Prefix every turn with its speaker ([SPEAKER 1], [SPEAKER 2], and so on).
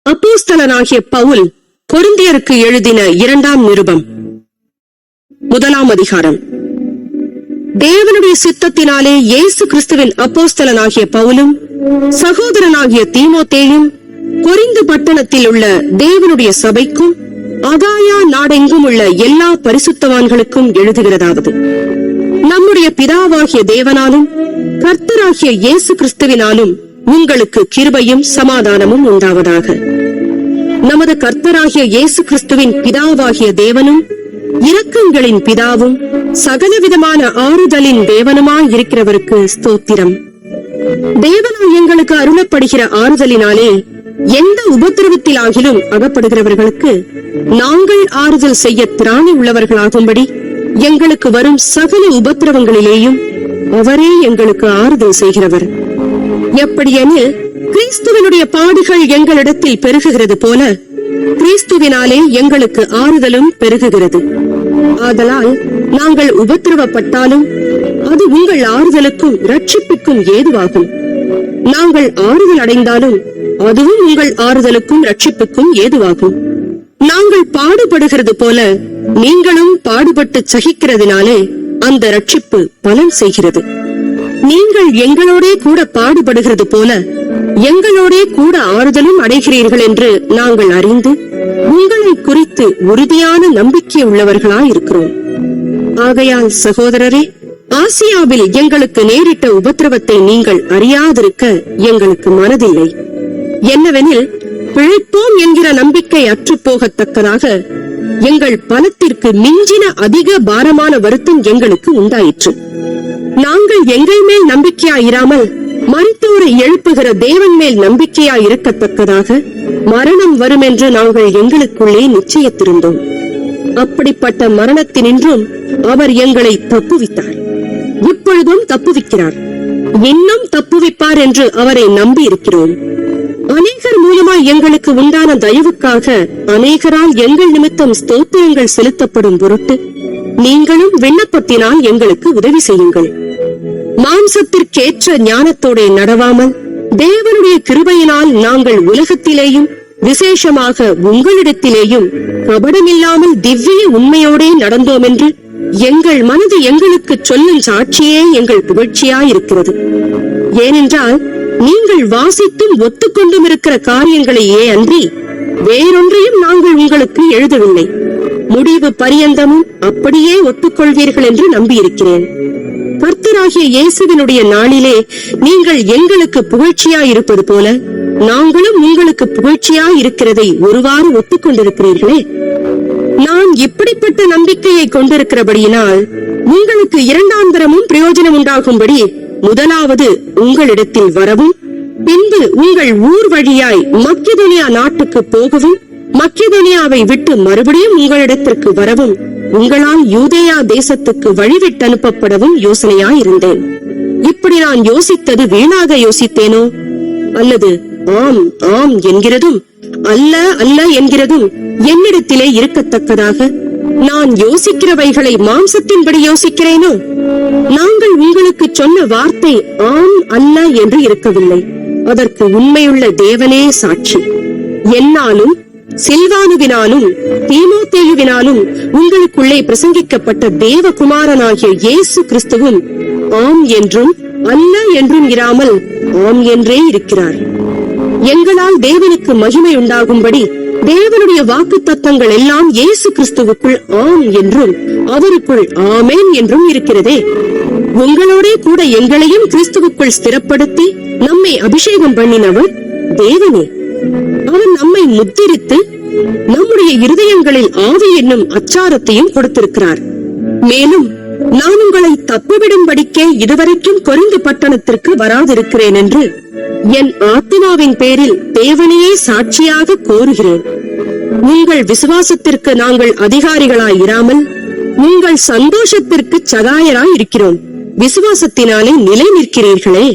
[SPEAKER 1] அப்போஸ்தலனாகிய பவுல் கொரிந்தியருக்கு எழுதின 2ஆம் நிருபம் 1ஆம் அதிகாரம். தேவனுடைய சித்தத்தினாலே இயேசு கிறிஸ்துவின் அப்போஸ்தலனாகிய பவுலும் சகோதரனாகிய தீமோத்தேயும் கொரிந்து பட்டணத்தில் உள்ள தேவனுடைய சபைக்கும் அகாயா நாடெங்கும் உள்ள எல்லா பரிசுத்தவான்களுக்கும் எழுதுகிறதாவது: நம்முடைய பிதாவாகிய தேவனாலும் கர்த்தராகிய இயேசு கிறிஸ்துவினாலும் உங்களுக்கு கிருபையும் சமாதானமும் உண்டாவதாக. நமது கர்த்தராகிய இயேசு கிறிஸ்துவின் பிதாவாகிய தேவனும் இரக்கங்களின் பிதாவும் சகலவிதமான ஆறுதலின் தேவனுமாயிருக்கிறவருக்கு ஸ்தோத்திரம். தேவனால் எங்களுக்கு அருளப்படுகிற ஆறுதலினாலே எந்த உபத்திரவத்திலாகிலும் அகப்படுகிறவர்களுக்கு நாங்கள் ஆறுதல் செய்ய திராணி உள்ளவர்களாகும்படி எங்களுக்கு வரும் சகல உபத்திரவங்களிலேயும் அவரே எங்களுக்கு ஆறுதல் செய்கிறவர். எப்படியெனில் கிறிஸ்துவனுடைய பாடுகள் எங்களிடத்தில் பெருகுகிறது போல கிறிஸ்துவினாலே எங்களுக்கு ஆறுதலும் பெருகுகிறது. ஆதலால் நாங்கள் உபத்திரவப்பட்டாலும் அது உங்கள் ஆறுதலுக்கும் இரட்சிப்புக்கும் ஏதுவாகும். நாங்கள் ஆறுதல் அடைந்தாலும் அதுவும் உங்கள் ஆறுதலுக்கும் இரட்சிப்புக்கும் ஏதுவாகும். நாங்கள் பாடுபடுகிறது போல நீங்களும் பாடுபட்டு சகிக்கிறதுனாலே அந்த இரட்சிப்பு பலன் செய்கிறது. நீங்கள் எங்களோடே கூட பாடுபடுகிறது போல எங்களோடே கூட ஆறுதலும் அடைகிறீர்கள் என்று நாங்கள் அறிந்து உங்களை குறித்து உறுதியான நம்பிக்கை உள்ளவர்களாயிருக்கிறோம். ஆகையால் சகோதரரே, ஆசியாவில் எங்களுக்கு நேரிட்ட உபத்திரவத்தை நீங்கள் அறியாதிருக்க எங்களுக்கு மனதில்லை. என்னவெனில், பிழைப்போம் என்கிற நம்பிக்கை அற்றுப்போகத்தக்கதாக எங்கள் பலத்திற்கு மிஞ்சின அதிக பாரமான வருத்தம் எங்களுக்கு உண்டாயிற்று. நாங்கள் எங்கள் மேல் நம்பிக்கையாயிராமல் மரித்தோரை எழுப்புகிற தேவன் மேல் நம்பிக்கையாயிருக்கத்தக்கதாக மரணம் வரும் என்று நாங்கள் எங்களுக்குள்ளே நிச்சயித்திருந்தோம். அப்படிப்பட்ட மரணத்தினின்றும் அவர் எங்களை தப்புவித்தார். இப்பொழுதும் தப்புவிக்கிறார், இன்னும் தப்புவிப்பார் என்று அவரை நம்பி இருக்கிறோம். அநேகர் மூலமாய் எங்களுக்கு உண்டான தயவுக்காக அநேகரால் எங்கள் நிமித்தம் ஸ்தோத்திரங்கள் செலுத்தப்படும் பொருட்டு நீங்களும் விண்ணப்பத்தினால் எங்களுக்கு உதவி செய்யுங்கள். மாம்சத்திற்கேற்ற ஞானத்தோட நடவாமல் தேவனுடைய கிருபையினால் நாங்கள் உலகத்திலேயும் விசேஷமாக உங்களிடத்திலேயும் கபடமில்லாமல் திவ்ய உண்மையோடே நடந்தோம் என்று எங்கள் மனது எங்களுக்கு சொல்லும் சாட்சியே எங்கள் புகழ்ச்சியாயிருக்கிறது. ஏனென்றால் நீங்கள் வாசித்தும் ஒத்துக்கொண்டும் இருக்கிற காரியங்களையே அன்றி வேறொன்றையும் நாங்கள் உங்களுக்கு எழுதவில்லை. முடிவு பரியந்தமும் அப்படியே ஒத்துக்கொள்வீர்கள் என்று நம்பியிருக்கிறேன். கர்த்தராகிய இயேசுவினுடைய நாளிலே நீங்கள் எங்களுக்கு புகழ்ச்சியாயிருப்பது போல நாங்களும் உங்களுக்கு புகழ்ச்சியாயிருக்கிறதை ஒருவாறு ஒத்துக்கொண்டிருக்கிறீர்களே. நான் இப்படிப்பட்ட நம்பிக்கையை கொண்டிருக்கிறபடியினால் உங்களுக்கு இரண்டாந்தரமும் பிரயோஜனம் உண்டாகும்படி முதலாவது உங்களிடத்தில் வரவும், பின்பு உங்கள் ஊர் வழியாய் மக்கெதோனியா நாட்டுக்கு போகவும், மக்கெதோனியாவை விட்டு மறுபடியும் உங்களிடத்திற்கு வரவும், உங்களால் யூதேயா தேசத்துக்கு வழிவிட்டு அனுப்பப்படவும் யோசனையாயிருந்தேன். இப்படி நான் யோசித்தது வீணாக யோசித்தேனோ? அல்லது ஆம் ஆம் என்கிறதும் அல்ல அல்ல என்கிறதும் என்னிடத்திலே இருக்கத்தக்கதாக நான் யோசிக்கிறவைகளை மாம்சத்தின்படி யோசிக்கிறேனோ? நாங்கள் உங்களுக்கு சொன்ன வார்த்தை ஆம் அல்ல என்று இருக்கவில்லை. அதற்கு உண்மையுள்ள தேவனே சாட்சி. என்னாலும் சில்வானுவினாலும் தீமோத்தேயுவினாலும் உங்களுக்குள்ளே பிரசங்கிக்கப்பட்ட தேவகுமாரனாகிய இயேசு கிறிஸ்துவும் ஆம் என்றும் அல்ல என்றும் இராமல் ஆம் என்றே இருக்கிறார். எங்களால் தேவனுக்கு மகிமை உண்டாகும்படி தேவனுடைய வாக்கு தத்தங்கள் எல்லாம் இயேசு கிறிஸ்துவுக்குள் ஆம் என்றும் அவருக்குள் ஆமேன் என்றும் இருக்கிறதே. உங்களோட கூட எங்களையும் கிறிஸ்துவுக்குள் ஸ்திரப்படுத்தி நம்மை அபிஷேகம் பண்ணினவர் தேவனே. அவர் நம்மை முத்திரித்து நம்முடைய இருதயங்களில் ஆவி என்னும் அச்சாரத்தையும் கொடுத்திருக்கிறார். மேலும் நான் உங்களை தப்புவிடும்படிக்கே இதுவரைக்கும் கொரிந்து பட்டணத்திற்கு வராதிருக்கிறேன் என்று என் ஆத்மாவின் பேரில் தேவனையே சாட்சியாக கோருகிறேன். உங்கள் விசுவாசத்திற்கு நாங்கள் அதிகாரிகளாயிராமல் உங்கள் சந்தோஷத்திற்கு சகாயராய் இருக்கிறோம். விசுவாசத்தினாலே நிலை நிற்கிறீர்களே.